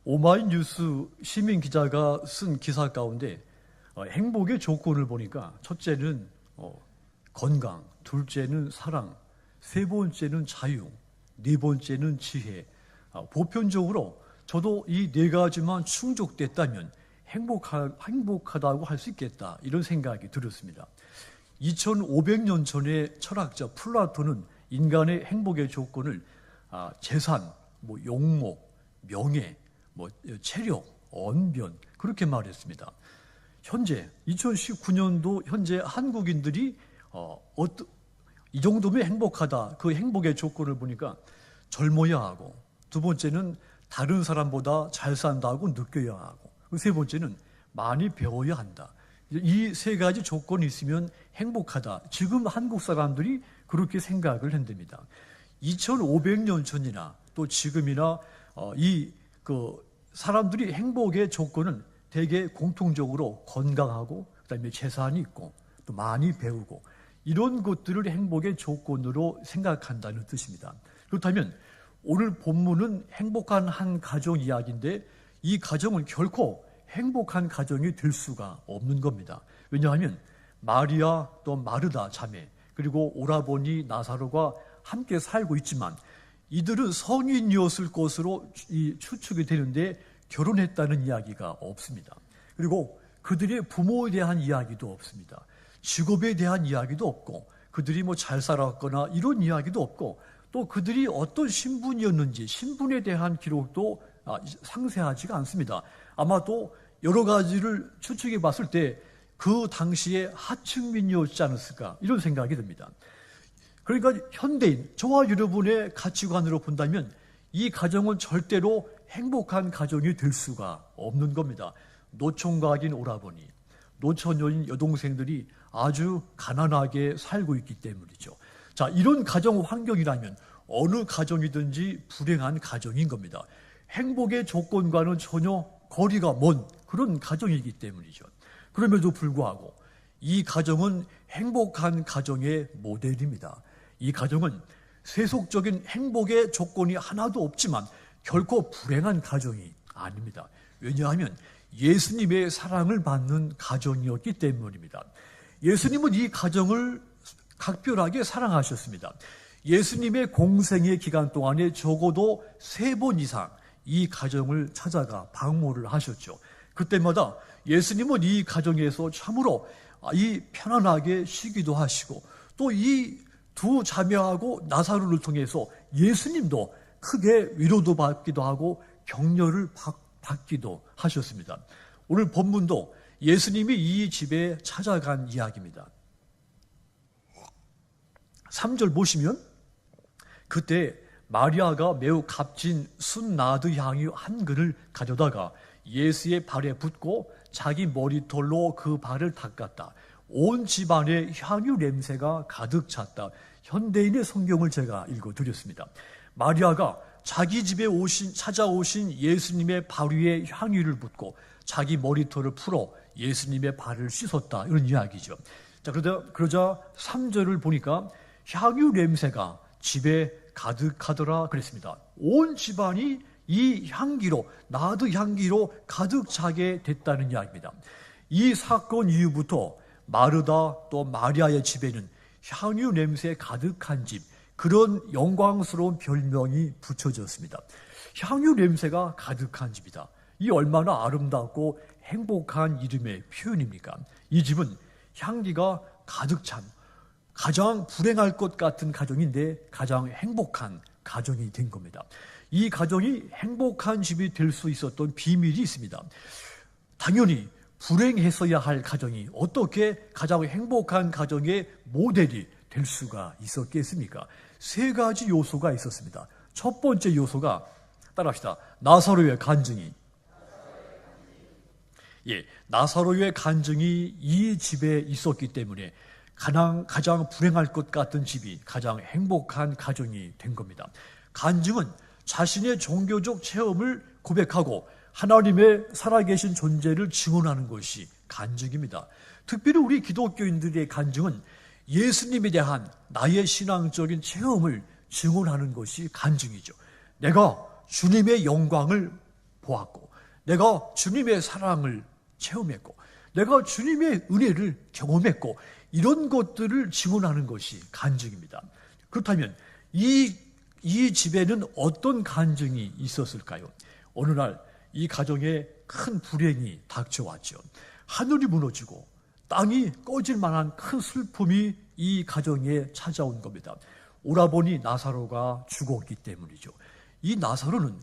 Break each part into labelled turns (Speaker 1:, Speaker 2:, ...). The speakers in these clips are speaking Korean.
Speaker 1: 오마이뉴스 시민 기자가 쓴 기사 가운데 행복의 조건을 보니까 첫째는 건강, 둘째는 사랑, 세 번째는 자유, 네 번째는 지혜. 보편적으로 저도 이 네 가지만 충족됐다면 행복하다고 할 수 있겠다, 이런 생각이 들었습니다. 2500년 전에 철학자 플라톤은 인간의 행복의 조건을 재산, 용목, 명예, 체력, 언변, 그렇게 말했습니다. 현재 2019년도 현재 한국인들이 이 정도면 행복하다, 그 행복의 조건을 보니까 젊어야 하고, 두 번째는 다른 사람보다 잘 산다고 느껴야 하고, 세 번째는 많이 배워야 한다. 이 세 가지 조건이 있으면 행복하다. 지금 한국 사람들이 그렇게 생각을 한답니다. 2500년 전이나 또 지금이나 사람들이 행복의 조건은 대개 공통적으로 건강하고, 그다음에 재산이 있고, 또 많이 배우고, 이런 것들을 행복의 조건으로 생각한다는 뜻입니다. 그렇다면 오늘 본문은 행복한 한 가정 이야기인데, 이 가정은 결코 행복한 가정이 될 수가 없는 겁니다. 왜냐하면 마리아 또 마르다 자매, 그리고 오라버니 나사로가 함께 살고 있지만 이들은 성인이었을 것으로 추측이 되는데 결혼했다는 이야기가 없습니다. 그리고 그들의 부모에 대한 이야기도 없습니다. 직업에 대한 이야기도 없고, 그들이 잘 살았거나 이런 이야기도 없고, 또 그들이 어떤 신분이었는지 신분에 대한 기록도 상세하지가 않습니다. 아마도 여러 가지를 추측해 봤을 때 그 당시에 하층민이었지 않았을까, 이런 생각이 듭니다. 그러니까 현대인, 저와 여러분의 가치관으로 본다면 이 가정은 절대로 행복한 가정이 될 수가 없는 겁니다. 노총각인 오라버니, 노처녀인 여동생들이 아주 가난하게 살고 있기 때문이죠. 자, 이런 가정 환경이라면 어느 가정이든지 불행한 가정인 겁니다. 행복의 조건과는 전혀 거리가 먼 그런 가정이기 때문이죠. 그럼에도 불구하고 이 가정은 행복한 가정의 모델입니다. 이 가정은 세속적인 행복의 조건이 하나도 없지만 결코 불행한 가정이 아닙니다. 왜냐하면 예수님의 사랑을 받는 가정이었기 때문입니다. 예수님은 이 가정을 각별하게 사랑하셨습니다. 예수님의 공생의 기간 동안에 적어도 3번 이상 이 가정을 찾아가 방문을 하셨죠. 그때마다 예수님은 이 가정에서 참으로 편안하게 쉬기도 하시고, 또 이 두 자매하고 나사로를 통해서 예수님도 크게 위로도 받기도 하고 격려를 받기도 하셨습니다. 오늘 본문도 예수님이 이 집에 찾아간 이야기입니다. 3절 보시면, 그때 마리아가 매우 값진 순나드 향유 한 그릇을 가져다가 예수의 발에 붓고 자기 머리털로 그 발을 닦았다. 온 집안에 향유 냄새가 가득 찼다. 현대인의 성경을 제가 읽어드렸습니다. 마리아가 자기 집에 찾아오신 예수님의 발 위에 향유를 붓고 자기 머리털을 풀어 예수님의 발을 씻었다, 이런 이야기죠. 자, 그러자 3절을 보니까 향유 냄새가 집에 가득하더라 그랬습니다. 온 집안이 이 향기로, 나드 향기로 가득 차게 됐다는 이야기입니다. 이 사건 이후부터 마르다 또 마리아의 집에는 향유 냄새 가득한 집, 그런 영광스러운 별명이 붙여졌습니다. 향유 냄새가 가득한 집이다. 이 얼마나 아름답고 행복한 이름의 표현입니까? 이 집은 향기가 가득 찬, 가장 불행할 것 같은 가정인데 가장 행복한 가정이 된 겁니다. 이 가정이 행복한 집이 될 수 있었던 비밀이 있습니다. 당연히 불행했어야 할 가정이 어떻게 가장 행복한 가정의 모델이 될 수가 있었겠습니까? 3가지 요소가 있었습니다. 첫 번째 요소가, 따라합시다, 나사로의 간증이. 나사로의 간증이 이 집에 있었기 때문에 가장 불행할 것 같은 집이 가장 행복한 가정이 된 겁니다. 간증은 자신의 종교적 체험을 고백하고 하나님의 살아계신 존재를 증언하는 것이 간증입니다. 특별히 우리 기독교인들의 간증은 예수님에 대한 나의 신앙적인 체험을 증언하는 것이 간증이죠. 내가 주님의 영광을 보았고 내가 주님의 사랑을 체험했고 내가 주님의 은혜를 경험했고 이런 것들을 증언하는 것이 간증입니다. 그렇다면 이 집에는 어떤 간증이 있었을까요? 어느 날 이 가정에 큰 불행이 닥쳐왔죠. 하늘이 무너지고 땅이 꺼질 만한 큰 슬픔이 이 가정에 찾아온 겁니다. 오라버니 나사로가 죽었기 때문이죠. 이 나사로는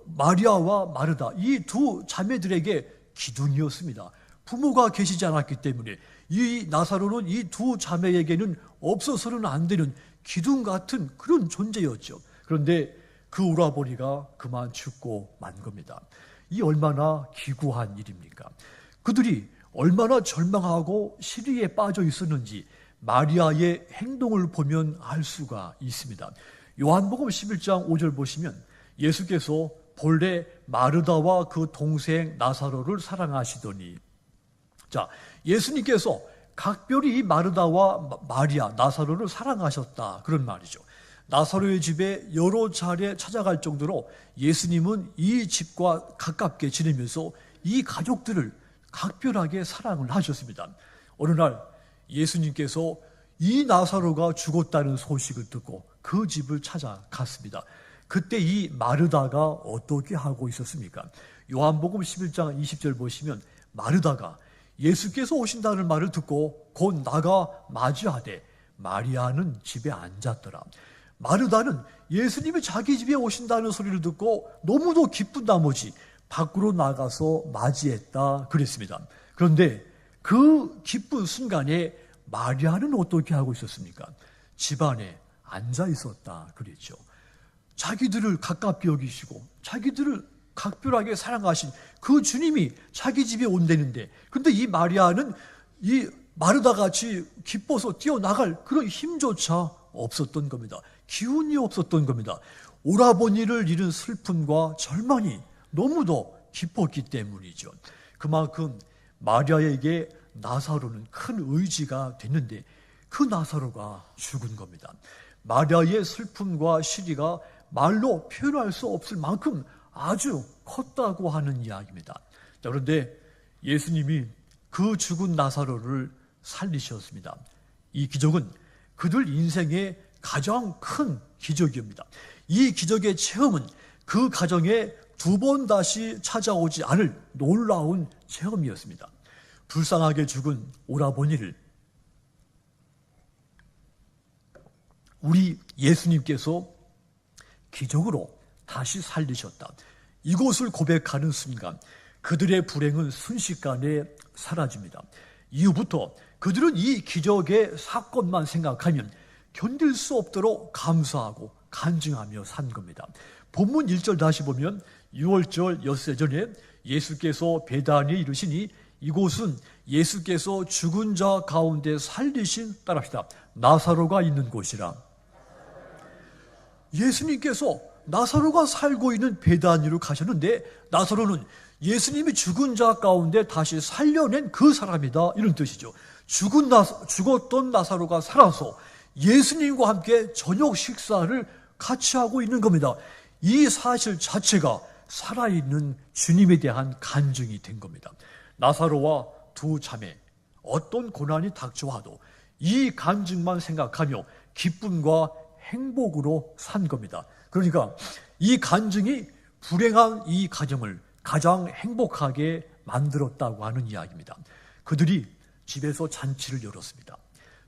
Speaker 1: 마리아와 마르다 이 두 자매들에게 기둥이었습니다. 부모가 계시지 않았기 때문에 이 나사로는 이 두 자매에게는 없어서는 안 되는 기둥 같은 그런 존재였죠. 그런데 그 오라버니가 그만 죽고 만 겁니다. 이 얼마나 기구한 일입니까? 그들이 얼마나 절망하고 시리에 빠져 있었는지 마리아의 행동을 보면 알 수가 있습니다. 요한복음 11장 5절 보시면 예수께서 본래 마르다와 그 동생 나사로를 사랑하시더니, 자, 예수님께서 각별히 이 마르다와 마리아, 나사로를 사랑하셨다 그런 말이죠. 나사로의 집에 여러 차례 찾아갈 정도로 예수님은 이 집과 가깝게 지내면서 이 가족들을 각별하게 사랑을 하셨습니다. 어느 날 예수님께서 이 나사로가 죽었다는 소식을 듣고 그 집을 찾아갔습니다. 그때 이 마르다가 어떻게 하고 있었습니까? 요한복음 11장 20절 보시면 마르다가 예수께서 오신다는 말을 듣고 곧 나가 맞이하되 마리아는 집에 앉았더라. 마르다는 예수님이 자기 집에 오신다는 소리를 듣고 너무도 기쁜 나머지 밖으로 나가서 맞이했다 그랬습니다. 그런데 그 기쁜 순간에 마리아는 어떻게 하고 있었습니까? 집안에 앉아 있었다 그랬죠. 자기들을 가깝게 여기시고 자기들을 각별하게 사랑하신 그 주님이 자기 집에 온다는데, 근데 이 마리아는 이 마르다 같이 기뻐서 뛰어나갈 그런 힘조차 없었던 겁니다. 기운이 없었던 겁니다. 오라버니를 잃은 슬픔과 절망이 너무도 깊었기 때문이죠. 그만큼 마리아에게 나사로는 큰 의지가 됐는데 그 나사로가 죽은 겁니다. 마리아의 슬픔과 시리가 말로 표현할 수 없을 만큼 아주 컸다고 하는 이야기입니다. 자, 그런데 예수님이 그 죽은 나사로를 살리셨습니다. 이 기적은 그들 인생의 가장 큰 기적입니다. 이 기적의 체험은 그 가정에 두 번 다시 찾아오지 않을 놀라운 체험이었습니다. 불쌍하게 죽은 오라버니를 우리 예수님께서 기적으로 다시 살리셨다. 이것을 고백하는 순간 그들의 불행은 순식간에 사라집니다. 이후부터 그들은 이 기적의 사건만 생각하면 견딜 수 없도록 감사하고 간증하며 산 겁니다. 본문 1절 다시 보면 6월절 엿새 전에 예수께서 베다니에 이르시니 이곳은 예수께서 죽은 자 가운데 살리신, 따라합시다, 나사로가 있는 곳이라. 예수님께서 나사로가 살고 있는 베다니로 가셨는데 나사로는 예수님이 죽은 자 가운데 다시 살려낸 그 사람이다, 이런 뜻이죠. 죽었던 나사로가 살아서 예수님과 함께 저녁 식사를 같이 하고 있는 겁니다. 이 사실 자체가 살아있는 주님에 대한 간증이 된 겁니다. 나사로와 두 자매, 어떤 고난이 닥쳐와도 이 간증만 생각하며 기쁨과 행복으로 산 겁니다. 그러니까 이 간증이 불행한 이 가정을 가장 행복하게 만들었다고 하는 이야기입니다. 그들이 집에서 잔치를 열었습니다.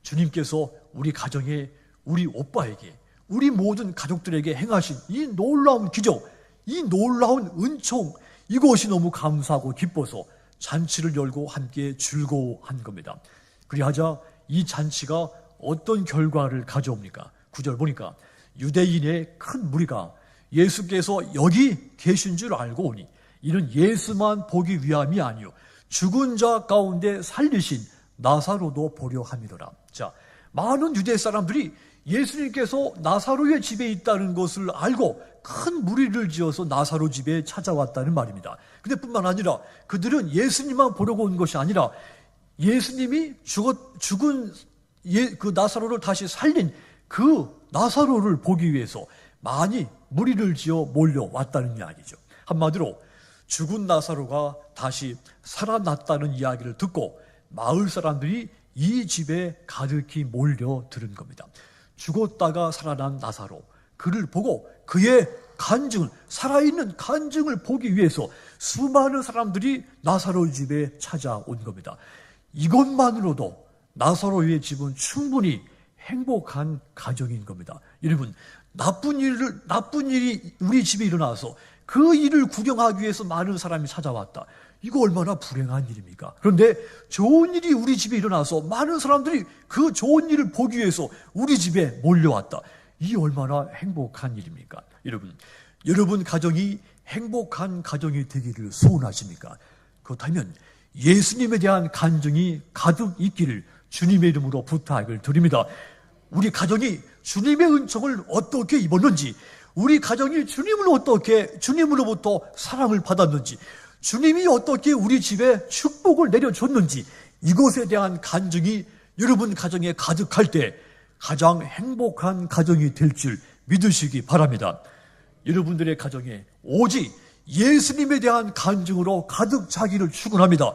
Speaker 1: 주님께서 우리 가정에, 우리 오빠에게, 우리 모든 가족들에게 행하신 이 놀라운 기적, 이 놀라운 은총, 이것이 너무 감사하고 기뻐서 잔치를 열고 함께 즐거워한 겁니다. 그리하자 이 잔치가 어떤 결과를 가져옵니까? 9절 보니까 유대인의 큰 무리가 예수께서 여기 계신 줄 알고 오니 이는 예수만 보기 위함이 아니요 죽은 자 가운데 살리신 나사로도 보려 함이로라. 자, 많은 유대 사람들이 예수님께서 나사로의 집에 있다는 것을 알고 큰 무리를 지어서 나사로 집에 찾아왔다는 말입니다. 근데 뿐만 아니라 그들은 예수님만 보려고 온 것이 아니라 예수님이 죽은 그 나사로를 다시 살린 그 나사로를 보기 위해서 많이 무리를 지어 몰려왔다는 이야기죠. 한마디로 죽은 나사로가 다시 살아났다는 이야기를 듣고 마을 사람들이 이 집에 가득히 몰려들은 겁니다. 죽었다가 살아난 나사로, 그를 보고 그의 간증을, 살아있는 간증을 보기 위해서 수많은 사람들이 나사로 집에 찾아온 겁니다. 이것만으로도 나사로의 집은 충분히 행복한 가정인 겁니다. 여러분, 나쁜 일이 우리 집에 일어나서 그 일을 구경하기 위해서 많은 사람이 찾아왔다. 이거 얼마나 불행한 일입니까? 그런데 좋은 일이 우리 집에 일어나서 많은 사람들이 그 좋은 일을 보기 위해서 우리 집에 몰려왔다. 이 얼마나 행복한 일입니까? 여러분 가정이 행복한 가정이 되기를 소원하십니까? 그렇다면 예수님에 대한 간증이 가득 있기를 주님의 이름으로 부탁을 드립니다. 우리 가정이 주님의 은총을 어떻게 입었는지, 우리 가정이 주님으로부터 사랑을 받았는지, 주님이 어떻게 우리 집에 축복을 내려줬는지, 이것에 대한 간증이 여러분 가정에 가득할 때 가장 행복한 가정이 될 줄 믿으시기 바랍니다. 여러분들의 가정에 오직 예수님에 대한 간증으로 가득 차기를 축원합니다.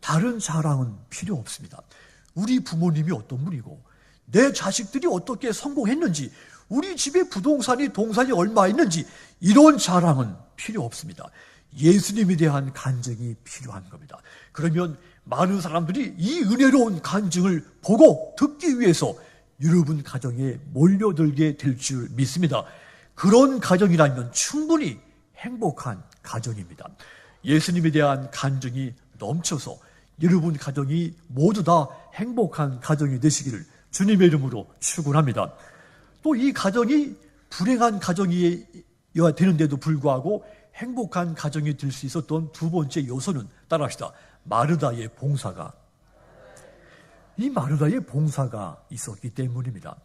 Speaker 1: 다른 자랑은 필요 없습니다. 우리 부모님이 어떤 분이고, 내 자식들이 어떻게 성공했는지, 우리 집에 동산이 얼마 있는지, 이런 자랑은 필요 없습니다. 예수님에 대한 간증이 필요한 겁니다. 그러면 많은 사람들이 이 은혜로운 간증을 보고 듣기 위해서 여러분 가정에 몰려들게 될 줄 믿습니다. 그런 가정이라면 충분히 행복한 가정입니다. 예수님에 대한 간증이 넘쳐서 여러분 가정이 모두 다 행복한 가정이 되시기를 주님의 이름으로 축원합니다. 또 이 가정이 불행한 가정이어야 되는데도 불구하고 행복한 가정이 될 수 있었던 두 번째 요소는 따라합시다. 마르다의 봉사가 있었기 때문입니다.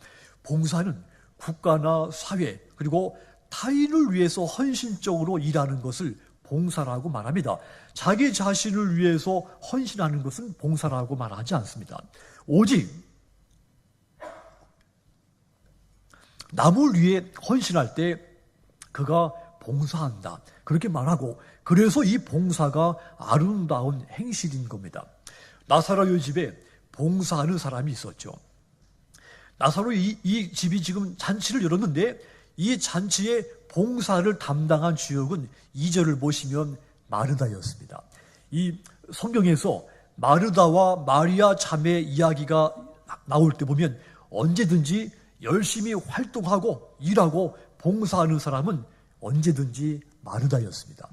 Speaker 1: 봉사는 국가나 사회 그리고 타인을 위해서 헌신적으로 일하는 것을 봉사라고 말합니다. 자기 자신을 위해서 헌신하는 것은 봉사라고 말하지 않습니다. 오직 남을 위해 헌신할 때 그가 봉사한다, 그렇게 말하고, 그래서 이 봉사가 아름다운 행실인 겁니다. 나사로의 집에 봉사하는 사람이 있었죠. 나사로 이 집이 지금 잔치를 열었는데 이 잔치의 봉사를 담당한 주역은 2절을 보시면 마르다였습니다. 이 성경에서 마르다와 마리아 자매 이야기가 나올 때 보면 언제든지 열심히 활동하고 일하고 봉사하는 사람은 언제든지 마르다였습니다.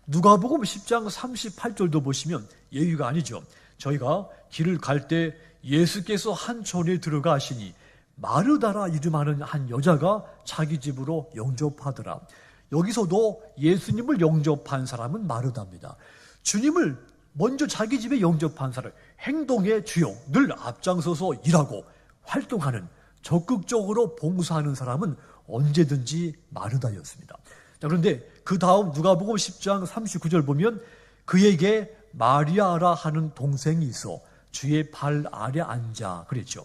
Speaker 1: 누가복음 10장 38절도 보시면 예유가 아니죠. 저희가 길을 갈 때 예수께서 한 촌에 들어가시니 마르다라 이름하는 한 여자가 자기 집으로 영접하더라. 여기서도 예수님을 영접한 사람은 마르다입니다. 주님을 먼저 자기 집에 영접한 사람, 행동의 주역, 늘 앞장서서 일하고 활동하는, 적극적으로 봉사하는 사람은 언제든지 마르다였습니다. 자, 그런데 그 다음 누가복음 10장 39절 보면 그에게 마리아라 하는 동생이 있어 주의 발 아래 앉아 그랬죠.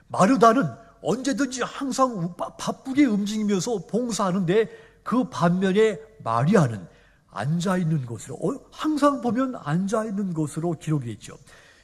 Speaker 1: 마르다는 언제든지 항상 바쁘게 움직이면서 봉사하는데 그 반면에 마리아는 앉아있는 것으로, 항상 보면 앉아있는 것으로 기록이 있죠.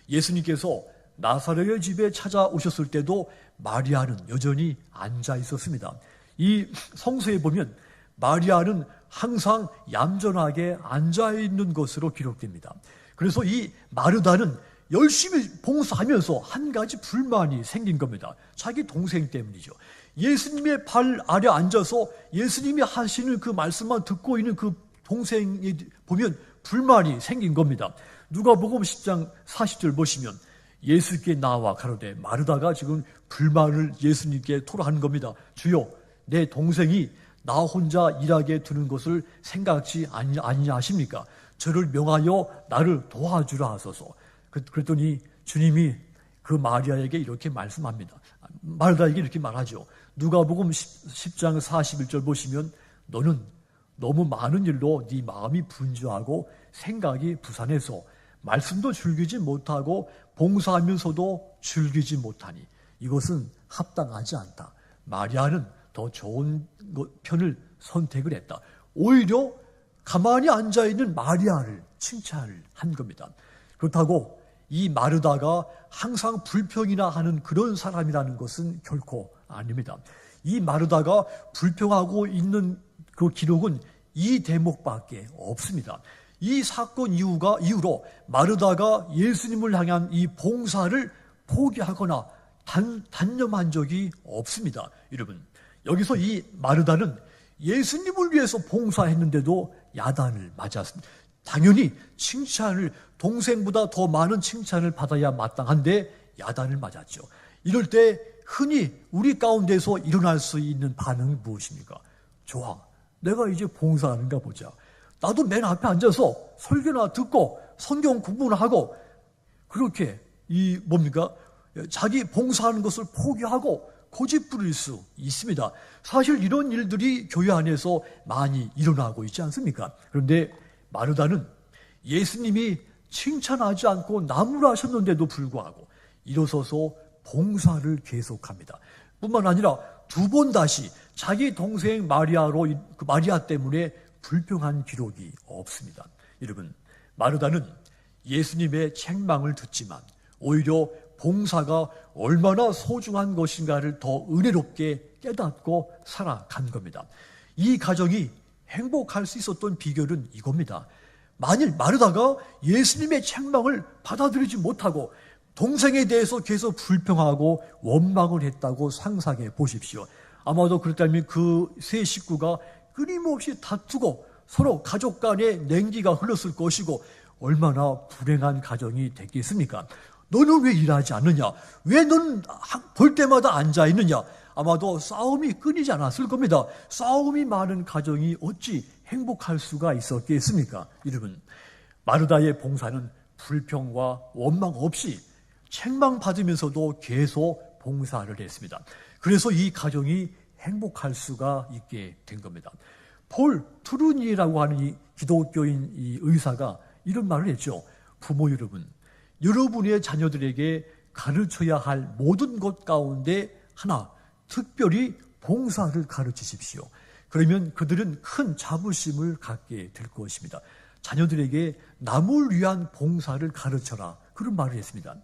Speaker 1: 예수님께서 나사렛의 집에 찾아오셨을 때도 마리아는 여전히 앉아 있었습니다. 이 성서에 보면 마리아는 항상 얌전하게 앉아 있는 것으로 기록됩니다. 그래서 이 마르다는 열심히 봉사하면서 한 가지 불만이 생긴 겁니다. 자기 동생 때문이죠. 예수님의 발 아래 앉아서 예수님이 하시는 그 말씀만 듣고 있는 그 동생이 보면 불만이 생긴 겁니다. 누가복음 10장 40절 보시면 예수께 나와 가로되, 마르다가 지금 불만을 예수님께 토로하는 겁니다. 주여, 내 동생이 나 혼자 일하게 두는 것을 생각지 아니하십니까? 저를 명하여 나를 도와주라 하소서. 그랬더니 주님이 그 마리아에게 이렇게 말씀합니다. 마르다에게 이렇게 말하죠. 누가복음 10장 41절 보시면 너는 너무 많은 일로 네 마음이 분주하고 생각이 부산해서 말씀도 즐기지 못하고 봉사하면서도 즐기지 못하니 이것은 합당하지 않다. 마리아는 더 좋은 편을 선택을 했다. 오히려 가만히 앉아있는 마리아를 칭찬을 한 겁니다. 그렇다고 이 마르다가 항상 불평이나 하는 그런 사람이라는 것은 결코 아닙니다. 이 마르다가 불평하고 있는 그 기록은 이 대목밖에 없습니다. 이 사건 이후로 마르다가 예수님을 향한 이 봉사를 포기하거나 단념한 적이 없습니다. 여러분, 여기서 이 마르다는 예수님을 위해서 봉사했는데도 야단을 맞았습니다. 당연히 칭찬을, 동생보다 더 많은 칭찬을 받아야 마땅한데 야단을 맞았죠. 이럴 때 흔히 우리 가운데서 일어날 수 있는 반응이 무엇입니까? 좋아, 내가 이제 봉사하는가 보자. 나도 맨 앞에 앉아서 설교나 듣고 성경 공부나 하고, 그렇게 자기 봉사하는 것을 포기하고 고집 부릴 수 있습니다. 사실 이런 일들이 교회 안에서 많이 일어나고 있지 않습니까? 그런데 마르다는 예수님이 칭찬하지 않고 나무라셨는데도 불구하고 일어서서 봉사를 계속합니다. 뿐만 아니라 두 번 다시 자기 동생 마리아 때문에 불평한 기록이 없습니다. 여러분, 마르다는 예수님의 책망을 듣지만 오히려 봉사가 얼마나 소중한 것인가를 더 은혜롭게 깨닫고 살아간 겁니다. 이 가정이 행복할 수 있었던 비결은 이겁니다. 만일 마르다가 예수님의 책망을 받아들이지 못하고 동생에 대해서 계속 불평하고 원망을 했다고 상상해 보십시오. 아마도 그렇다면 그 세 식구가 끊임없이 다투고 서로 가족 간에 냉기가 흘렀을 것이고 얼마나 불행한 가정이 됐겠습니까? 너는 왜 일하지 않느냐? 왜 너는 볼 때마다 앉아있느냐? 아마도 싸움이 끊이지 않았을 겁니다. 싸움이 많은 가정이 어찌 행복할 수가 있었겠습니까? 여러분, 마르다의 봉사는 불평과 원망 없이 책망받으면서도 계속 봉사를 했습니다. 그래서 이 가정이 행복할 수가 있게 된 겁니다. 폴 트루니라고 하는 이 기독교인 이 의사가 이런 말을 했죠. 부모 여러분, 여러분의 자녀들에게 가르쳐야 할 모든 것 가운데 하나, 특별히 봉사를 가르치십시오. 그러면 그들은 큰 자부심을 갖게 될 것입니다. 자녀들에게 남을 위한 봉사를 가르쳐라. 그런 말을 했습니다.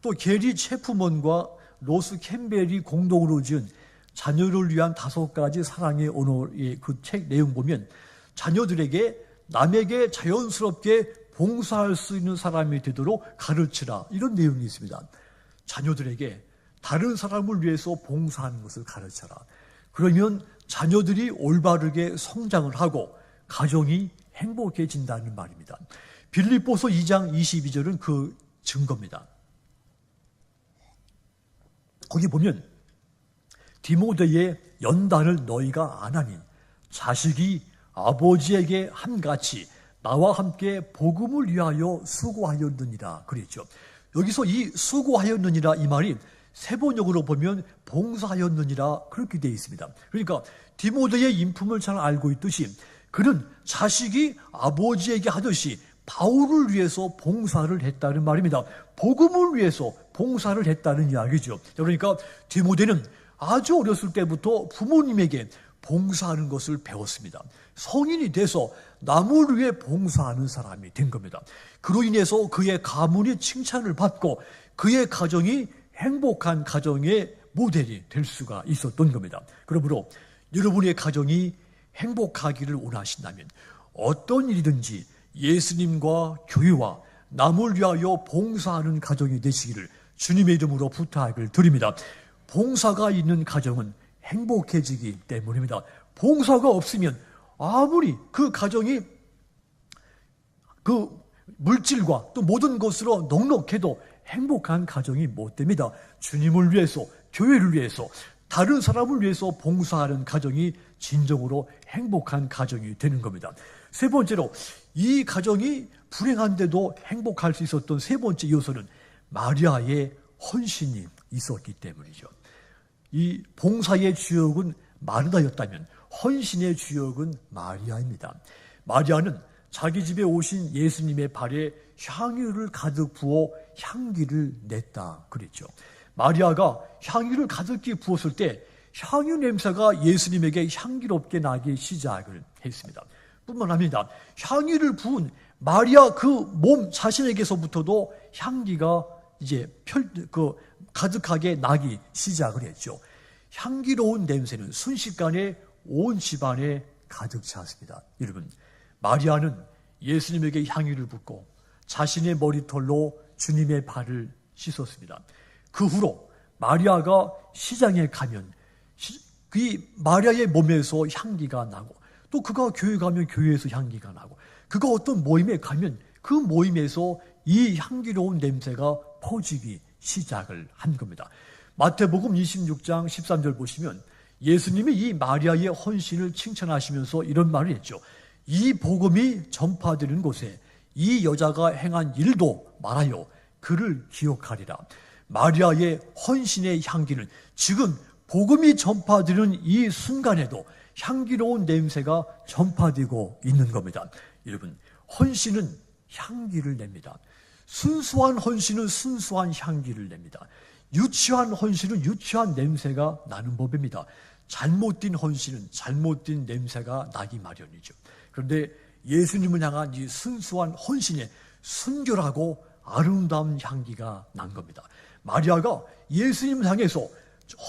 Speaker 1: 또 게리 체프먼과 로스 캠벨이 공동으로 지은 자녀를 위한 5가지 사랑의 언어의 그 책 내용 보면 자녀들에게 남에게 자연스럽게 봉사할 수 있는 사람이 되도록 가르치라, 이런 내용이 있습니다. 자녀들에게 다른 사람을 위해서 봉사하는 것을 가르쳐라. 그러면 자녀들이 올바르게 성장을 하고 가정이 행복해진다는 말입니다. 빌립보서 2장 22절은 그 증거입니다. 거기 보면 디모데의 연단을 너희가 안 하니 자식이 아버지에게 함같이 나와 함께 복음을 위하여 수고하였느니라 그랬죠. 여기서 이 수고하였느니라 이 말이 세번역으로 보면 봉사하였느니라 그렇게 되어 있습니다. 그러니까 디모데의 인품을 잘 알고 있듯이 그는 자식이 아버지에게 하듯이 바울을 위해서 봉사를 했다는 말입니다. 복음을 위해서 봉사를 했다는 이야기죠. 그러니까 디모데는 아주 어렸을 때부터 부모님에게 봉사하는 것을 배웠습니다. 성인이 돼서 남을 위해 봉사하는 사람이 된 겁니다. 그로 인해서 그의 가문이 칭찬을 받고 그의 가정이 행복한 가정의 모델이 될 수가 있었던 겁니다. 그러므로 여러분의 가정이 행복하기를 원하신다면 어떤 일이든지 예수님과 교회와 남을 위하여 봉사하는 가정이 되시기를 주님의 이름으로 부탁을 드립니다. 봉사가 있는 가정은 행복해지기 때문입니다. 봉사가 없으면 아무리 그 가정이 그 물질과 또 모든 것으로 넉넉해도 행복한 가정이 못 됩니다. 주님을 위해서, 교회를 위해서, 다른 사람을 위해서 봉사하는 가정이 진정으로 행복한 가정이 되는 겁니다. 세 번째로, 이 가정이 불행한데도 행복할 수 있었던 세 번째 요소는 마리아의 헌신이 있었기 때문이죠. 이 봉사의 주역은 마르다였다면 헌신의 주역은 마리아입니다. 마리아는 자기 집에 오신 예수님의 발에 향유를 가득 부어 향기를 냈다 그랬죠. 마리아가 향유를 가득히 부었을 때 향유 냄새가 예수님에게 향기롭게 나기 시작을 했습니다. 뿐만 아니라 향유를 부은 마리아 그 몸 자신에게서부터도 향기가 이제 가득하게 나기 시작을 했죠. 향기로운 냄새는 순식간에 온 집안에 가득 찼습니다. 여러분, 마리아는 예수님에게 향유를 붓고 자신의 머리털로 주님의 발을 씻었습니다. 그 후로 마리아가 시장에 가면 그 마리아의 몸에서 향기가 나고, 또 그가 교회 가면 교회에서 향기가 나고, 그가 어떤 모임에 가면 그 모임에서 이 향기로운 냄새가 퍼지기 시작을 한 겁니다. 마태복음 26장 13절 보시면 예수님이 이 마리아의 헌신을 칭찬하시면서 이런 말을 했죠. 이 복음이 전파되는 곳에 이 여자가 행한 일도 말하여 그를 기억하리라. 마리아의 헌신의 향기는 지금 복음이 전파되는 이 순간에도 향기로운 냄새가 전파되고 있는 겁니다. 여러분, 헌신은 향기를 냅니다. 순수한 헌신은 순수한 향기를 냅니다. 유치한 헌신은 유치한 냄새가 나는 법입니다. 잘못된 헌신은 잘못된 냄새가 나기 마련이죠. 그런데 예수님을 향한 이 순수한 헌신에 순결하고 아름다운 향기가 난 겁니다. 마리아가 예수님을 향해서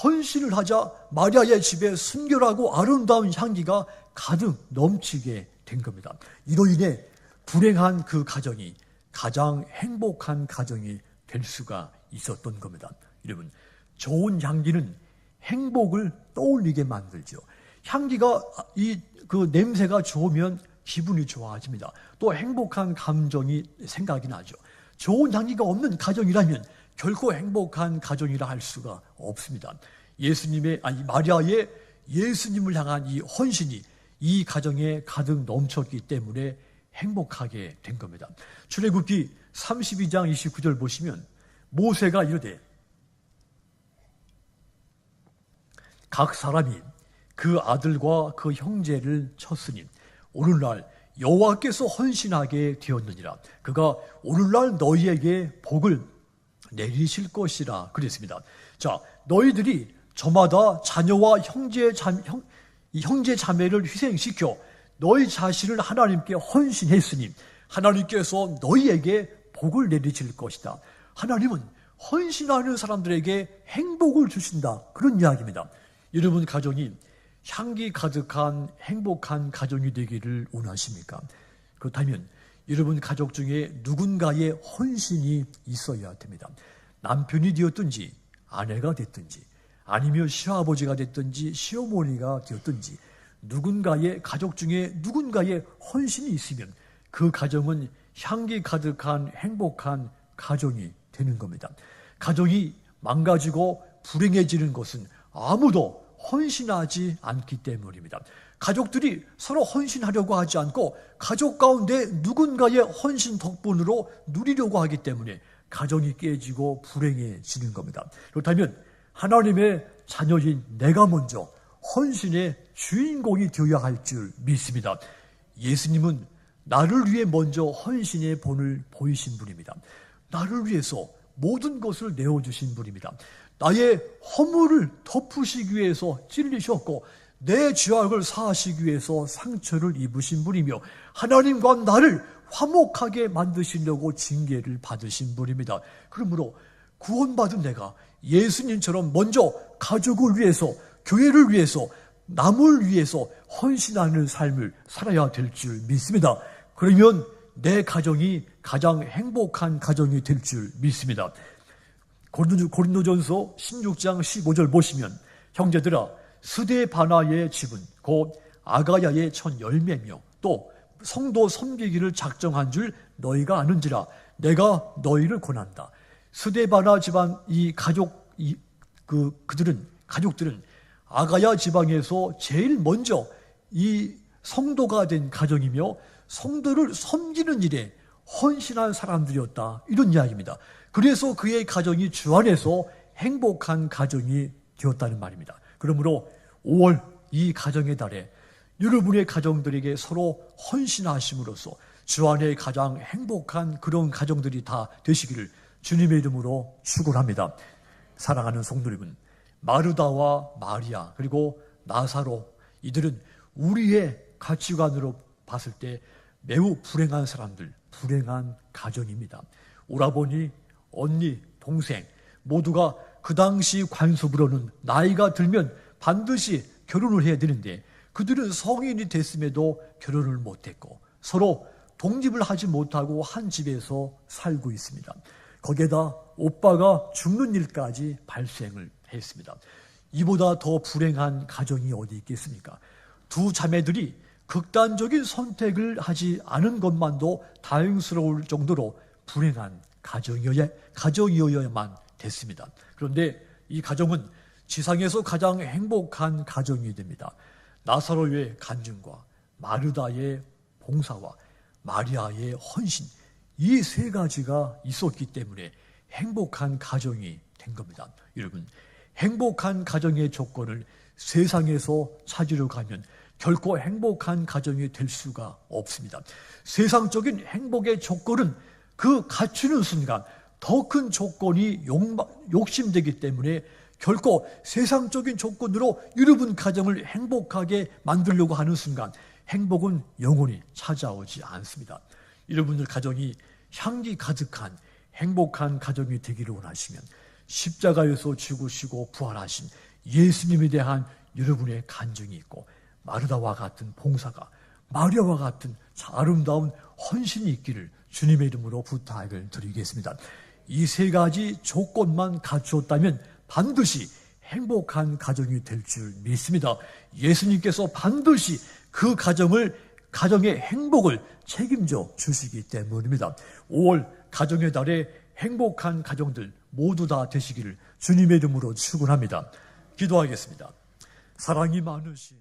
Speaker 1: 헌신을 하자 마리아의 집에 순결하고 아름다운 향기가 가득 넘치게 된 겁니다. 이로 인해 불행한 그 가정이 가장 행복한 가정이 될 수가 있었던 겁니다. 여러분, 좋은 향기는 행복을 떠올리게 만들죠. 향기가 그 냄새가 좋으면 기분이 좋아집니다. 또 행복한 감정이 생각이 나죠. 좋은 향기가 없는 가정이라면 결코 행복한 가정이라 할 수가 없습니다. 마리아의 예수님을 향한 이 헌신이 이 가정에 가득 넘쳤기 때문에 행복하게 된 겁니다. 출애굽기 32장 29절 보시면 모세가 이르되 각 사람이 그 아들과 그 형제를 쳤으니 오늘날 여호와께서 헌신하게 되었느니라. 그가 오늘날 너희에게 복을 내리실 것이라 그랬습니다. 자, 너희들이 저마다 자녀와 형제 자매를 희생시켜 너희 자신을 하나님께 헌신했으니 하나님께서 너희에게 복을 내리실 것이다. 하나님은 헌신하는 사람들에게 행복을 주신다. 그런 이야기입니다. 여러분 가정이 향기 가득한 행복한 가정이 되기를 원하십니까? 그렇다면 여러분 가족 중에 누군가의 헌신이 있어야 됩니다. 남편이 되었든지 아내가 됐든지 아니면 시아버지가 됐든지 시어머니가 되었든지 누군가의 가족 중에 누군가의 헌신이 있으면 그 가정은 향기 가득한 행복한 가정이 되는 겁니다. 가정이 망가지고 불행해지는 것은 아무도 헌신하지 않기 때문입니다. 가족들이 서로 헌신하려고 하지 않고 가족 가운데 누군가의 헌신 덕분으로 누리려고 하기 때문에 가정이 깨지고 불행해지는 겁니다. 그렇다면 하나님의 자녀인 내가 먼저 헌신의 주인공이 되어야 할 줄 믿습니다. 예수님은 나를 위해 먼저 헌신의 본을 보이신 분입니다. 나를 위해서 모든 것을 내어주신 분입니다. 나의 허물을 덮으시기 위해서 찔리셨고 내 죄악을 사하시기 위해서 상처를 입으신 분이며 하나님과 나를 화목하게 만드시려고 징계를 받으신 분입니다. 그러므로 구원받은 내가 예수님처럼 먼저 가족을 위해서, 교회를 위해서, 남을 위해서 헌신하는 삶을 살아야 될 줄 믿습니다. 그러면 내 가정이 가장 행복한 가정이 될 줄 믿습니다. 고린도전서 16장 15절 보시면 형제들아 스데바나의 집은 곧 아가야의 첫 열매며 또 성도 섬기기를 작정한 줄 너희가 아는지라 내가 너희를 권한다. 스데바나 집안 이 가족들은 아가야 지방에서 제일 먼저 이 성도가 된 가정이며 성도를 섬기는 일에 헌신한 사람들이었다. 이런 이야기입니다. 그래서 그의 가정이 주 안에서 행복한 가정이 되었다는 말입니다. 그러므로 5월 이 가정의 달에 여러분의 가정들에게 서로 헌신하심으로써 주 안에 가장 행복한 그런 가정들이 다 되시기를 주님의 이름으로 축원합니다. 사랑하는 성도 여러분, 마르다와 마리아 그리고 나사로, 이들은 우리의 가치관으로 봤을 때 매우 불행한 사람들, 불행한 가정입니다. 오라버니, 언니, 동생 모두가 그 당시 관습으로는 나이가 들면 반드시 결혼을 해야 되는데 그들은 성인이 됐음에도 결혼을 못했고 서로 독립을 하지 못하고 한 집에서 살고 있습니다. 거기에다 오빠가 죽는 일까지 발생을 했습니다. 이보다 더 불행한 가정이 어디 있겠습니까? 두 자매들이 극단적인 선택을 하지 않은 것만도 다행스러울 정도로 불행한 가정이어야만 됐습니다. 그런데 이 가정은 지상에서 가장 행복한 가정이 됩니다. 나사로의 간증과 마르다의 봉사와 마리아의 헌신, 이 세 가지가 있었기 때문에 행복한 가정이 된 겁니다. 여러분, 행복한 가정의 조건을 세상에서 찾으려 가면 결코 행복한 가정이 될 수가 없습니다. 세상적인 행복의 조건은 그 갖추는 순간 더 큰 조건이 욕심되기 때문에 결코 세상적인 조건으로 여러분 가정을 행복하게 만들려고 하는 순간 행복은 영원히 찾아오지 않습니다. 여러분들 가정이 향기 가득한 행복한 가정이 되기를 원하시면 십자가에서 죽으시고 부활하신 예수님에 대한 여러분의 간증이 있고 마르다와 같은 봉사가, 마리아와 같은 아름다운 헌신이 있기를 주님의 이름으로 부탁을 드리겠습니다. 이 세 가지 조건만 갖추었다면 반드시 행복한 가정이 될 줄 믿습니다. 예수님께서 반드시 그 가정의 행복을 책임져 주시기 때문입니다. 5월 가정의 달에 행복한 가정들 모두 다 되시기를 주님의 이름으로 축원합니다. 기도하겠습니다. 사랑이 많으신